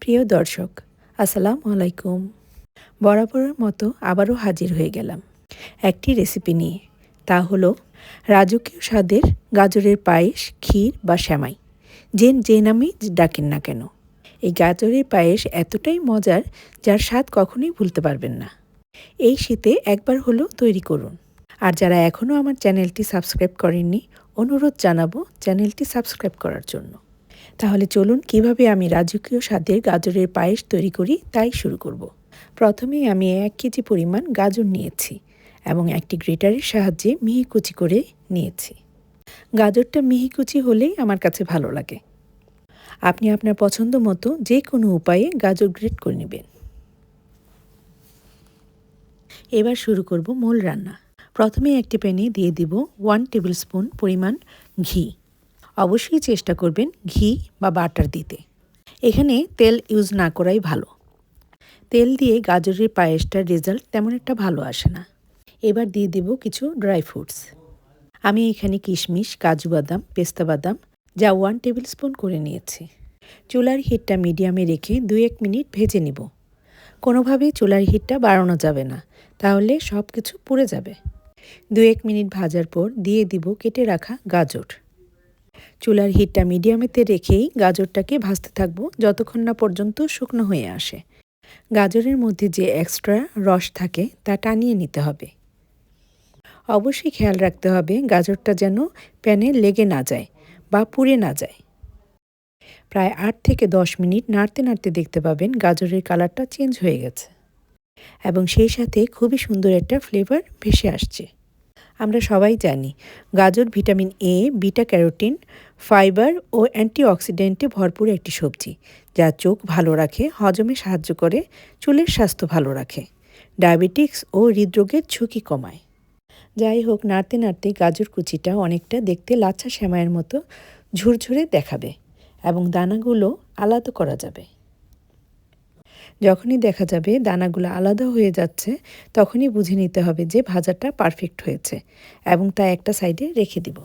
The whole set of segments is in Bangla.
প্রিয় দর্শক, আসসালামু আলাইকুম। বরাবরের মতো আবারও হাজির হয়ে গেলাম একটি রেসিপি নিয়ে। তা হলো রাজকীয় স্বাদের গাজরের পায়েস, ক্ষীর বা সেমাই, যে নামেই ডাকেন না কেন। এই গাজরের পায়েস এতটাই মজার, যার স্বাদ কখনোই ভুলতে পারবেন না। এই শীতে একবার হলেও তৈরি করুন। আর যারা এখনও আমার চ্যানেলটি সাবস্ক্রাইব করেননি, অনুরোধ জানাবো চ্যানেলটি সাবস্ক্রাইব করার জন্য। তাহলে চলুন কিভাবে আমি রাজকীয় স্বাদের গাজরের পায়েস তৈরি করি তাই শুরু করব। প্রথমেই আমি 1 কেজি পরিমাণ গাজর নিয়েছি এবং একটি গ্রেটারের সাহায্যে মিহি কুচি করে নিয়েছি। গাজরটা মিহি কুচি হলেই আমার কাছে ভালো লাগে। আপনি আপনার পছন্দ মতো যে কোনো উপায়ে গাজর গ্রেট করে নেবেন। এবার শুরু করব মূল রান্না। প্রথমে একটি প্যানে দিয়ে দিব 1 টেবিল স্পুন পরিমাণ ঘি। অবশ্যই চেষ্টা করবেন ঘি বা বাটার দিতে। এখানে তেল ইউজ না করাই ভালো। তেল দিয়ে গাজরের পায়েসটার রেজাল্ট তেমন একটা ভালো আসে না। এবার দিয়ে দেব কিছু ড্রাই ফ্রুটস। আমি এখানে কিশমিশ, কাজু বাদাম, পেস্তা বাদাম যা 1 টেবিল স্পুন করে নিয়েছি। চুলার হিটটা মিডিয়ামে রেখে 2-1 মিনিট ভেজে নিব। কোনোভাবেই চুলার হিটটা বাড়ানো যাবে না, তাহলে সব কিছু পুড়ে যাবে। 2-1 মিনিট ভাজার পর দিয়ে দিব কেটে রাখা গাজর। চুলার হিটটা মিডিয়ামেতে রেখেই গাজরটাকে ভাজতে থাকবো যতক্ষণ না পর্যন্ত শুকনো হয়ে আসে। গাজরের মধ্যে যে এক্সট্রা রস থাকে তা টানিয়ে নিতে হবে। অবশ্যই খেয়াল রাখতে হবে গাজরটা যেন প্যানে লেগে না যায় বা পুড়ে না যায়। প্রায় 8 থেকে 10 মিনিট নাড়তে নাড়তে দেখতে পাবেন গাজরের কালারটা চেঞ্জ হয়ে গেছে এবং সেই সাথে খুবই সুন্দর একটা ফ্লেভার ভেসে আসছে। আমরা সবাই জানি গাজর vitamin A, beta carotene, fibre ও অ্যান্টিঅক্সিডেন্টে ভরপুর একটি সবজি, যা চোখ ভালো রাখে, হজমে সাহায্য করে, চুলের স্বাস্থ্য ভালো রাখে, ডায়াবেটিক্স ও হৃদরোগের ঝুঁকি কমায়। যাই হোক, নাড়তে নাড়তে গাজর কুচিটা অনেকটা দেখতে লাচ্ছা সেমাইয়ের মতো ঝুরঝুরে দেখাবে এবং দানাগুলো আলাদা করা যাবে। যখনই দেখা যাবে দানাগুলো আলাদা হয়ে যাচ্ছে, তখনই বুঝে নিতে হবে যে ভাজাটা পারফেক্ট হয়েছে এবং তা একটা সাইডে রেখে দিব।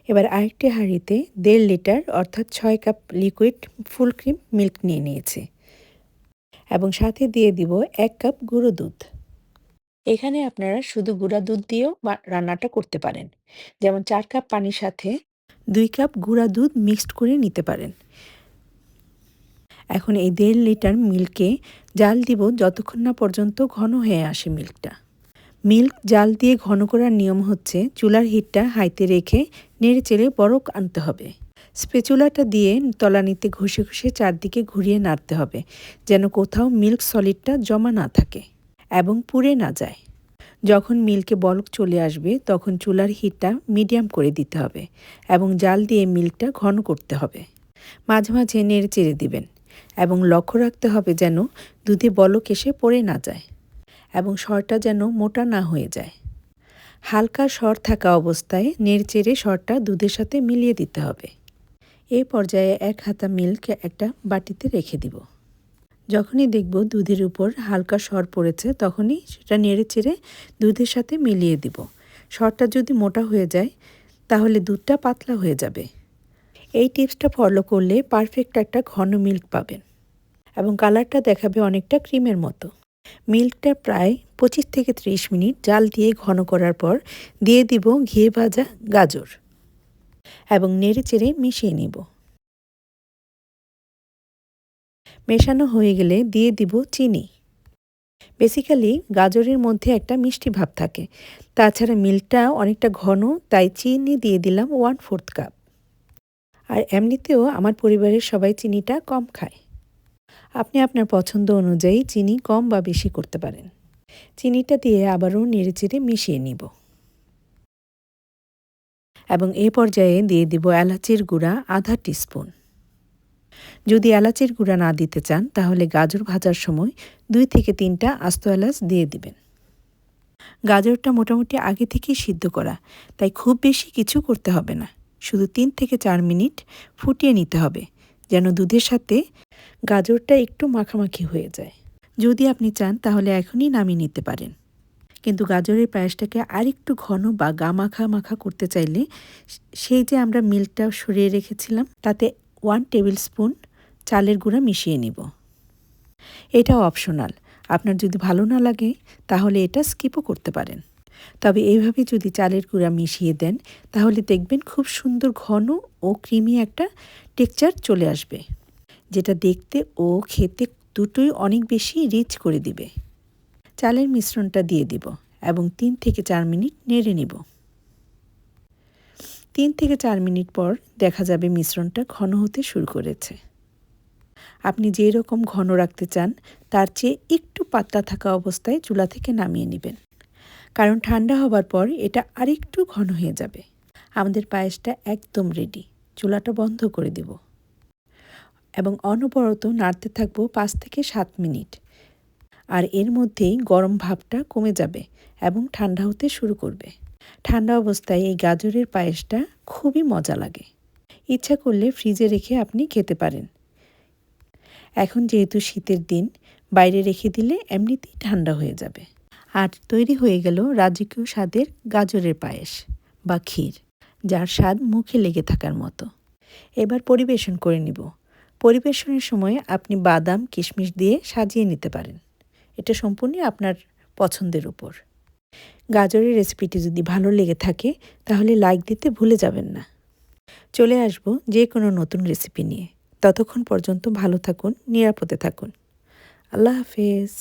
এবার আরেকটি হাঁড়িতে 1.5 লিটার অর্থাৎ 6 cup liquid full cream milk নিয়ে নিয়েছি এবং সাথে দিয়ে দিব 1 কাপ গুঁড়ো দুধ। এখানে আপনারা শুধু গুঁড়া দুধ দিয়েও রান্নাটা করতে পারেন। যেমন 4 কাপ পানির সাথে 2 কাপ গুঁড়া দুধ মিক্সড করে নিতে পারেন। এখন এই 1.5 লিটার মিল্কে জাল দিব যতক্ষণ না পর্যন্ত ঘন হয়ে আসে মিল্কটা। মিল্ক জাল দিয়ে ঘন করার নিয়ম হচ্ছে চুলার হিটটা হাইতে রেখে নেড়েচেড়ে বরক আনতে হবে। স্প্যাচুলাটা দিয়ে তলানিতে ঘষে ঘষে চারদিকে ঘুরিয়ে নাড়তে হবে, যেন কোথাও মিল্ক সলিডটা জমা না থাকে এবং পুড়ে না যায়। যখন মিল্কে বলক চলে আসবে তখন চুলার হিটটা মিডিয়াম করে দিতে হবে এবং জাল দিয়ে মিল্কটা ঘন করতে হবে। মাঝে মাঝে নেড়ে চেড়ে দিবেন এবং লক্ষ্য রাখতে হবে যেন দুধে বলক এসে পড়ে না যায় এবং সরটা যেন মোটা না হয়ে যায়। হালকা সর থাকা অবস্থায় নেড়েচেড়ে সরটা দুধের সাথে মিলিয়ে দিতে হবে। এই পর্যায়ে 1 হাতা মিল্ক একটা বাটিতে রেখে দিব। যখনই দেখব দুধের উপর হালকা সর পড়েছে, তখনই সেটা নেড়েচেড়ে দুধের সাথে মিলিয়ে দিব। সরটা যদি মোটা হয়ে যায় তাহলে দুধটা পাতলা হয়ে যাবে। এই টিপসটা ফলো করলে পারফেক্ট একটা ঘন মিল্ক পাবেন এবং কালারটা দেখাবে অনেকটা ক্রিমের মতো। মিল্কটা প্রায় 25 থেকে 30 মিনিট জাল দিয়ে ঘন করার পর দিয়ে দিব ঘিয়ে ভাজা গাজর এবং নেড়েচেড়ে মিশিয়ে নিব। মেশানো হয়ে গেলে দিয়ে দিব চিনি। বেসিক্যালি গাজরের মধ্যে একটা মিষ্টি ভাব থাকে, তাছাড়া মিল্কটা অনেকটা ঘন, তাই চিনি দিয়ে দিলাম 1/4 কাপ। আর এমনিতেও আমার পরিবারের সবাই চিনিটা কম খায়। আপনি আপনার পছন্দ অনুযায়ী চিনি কম বা বেশি করতে পারেন। চিনিটা দিয়ে আবারও নেড়েচেড়ে মিশিয়ে নিব এবং এই পর্যায়ে দিয়ে দিব এলাচের গুঁড়া আধা টিস্পুন। যদি এলাচের গুঁড়া না দিতে চান তাহলে গাজর ভাজার সময় 2 থেকে 3টা আস্ত এলাচ দিয়ে দিবেন। গাজরটা মোটামুটি আগে থেকেই সিদ্ধ করা, তাই খুব বেশি কিছু করতে হবে না। শুধু 3 থেকে 4 মিনিট ফুটিয়ে নিতে হবে যেন দুধের সাথে গাজরটা একটু মাখামাখি হয়ে যায়। যদি আপনি চান তাহলে এখনই নামিয়ে নিতে পারেন, কিন্তু গাজরের পায়েসটাকে আরেকটু ঘন বা গা মাখা মাখা করতে চাইলে সেই যে আমরা মিল্কটা সরিয়ে রেখেছিলাম তাতে 1 টেবিল স্পুন চালের গুঁড়া মিশিয়ে নিব। এটা অপশনাল, আপনার যদি ভালো না লাগে তাহলে এটা স্কিপও করতে পারেন। তবে এইভাবে যদি চালের গুঁড়া মিশিয়ে দেন তাহলে দেখবেন খুব সুন্দর ঘন ও ক্রিমি একটা টেক্সচার চলে আসবে, যেটা দেখতে ও খেতে দুটোই অনেক বেশি রিচ করে দিবে। চালের মিশ্রণটা দিয়ে দিব এবং 3 থেকে 4 মিনিট নেড়ে নিব। 3 থেকে 4 মিনিট পর দেখা যাবে মিশ্রণটা ঘন হতে শুরু করেছে। আপনি যেই রকম ঘন রাখতে চান তার চেয়ে একটু পাতলা থাকা অবস্থায় চুলা থেকে নামিয়ে নেবেন, কারণ ঠান্ডা হবার পর এটা আরেকটু ঘন হয়ে যাবে। আমাদের পায়েসটা একদম রেডি। চুলাটা বন্ধ করে দেব এবং অনবরত নাড়তে থাকবো 5 থেকে 7 মিনিট। আর এর মধ্যেই গরম ভাবটা কমে যাবে এবং ঠান্ডা হতে শুরু করবে। ঠান্ডা অবস্থায় এই গাজরের পায়েসটা খুবই মজা লাগে। ইচ্ছা করলে ফ্রিজে রেখে আপনি খেতে পারেন। এখন যেহেতু শীতের দিন, বাইরে রেখে দিলে এমনিতেই ঠান্ডা হয়ে যাবে। আর তৈরি হয়ে গেল রাজকীয় স্বাদের গাজরের পায়েস বা ক্ষীর, যার স্বাদ মুখে লেগে থাকার মতো। এবার পরিবেশন করে নিব। পরিবেশনের সময় আপনি বাদাম কিশমিশ দিয়ে সাজিয়ে নিতে পারেন। এটা সম্পূর্ণ আপনার পছন্দের উপর। গাজরের রেসিপিটি যদি ভালো লেগে থাকে তাহলে লাইক দিতে ভুলে যাবেন না। চলে আসব যে কোনো নতুন রেসিপি নিয়ে। ততক্ষণ পর্যন্ত ভালো থাকুন, নিরাপদে থাকুন। আল্লাহ হাফেজ।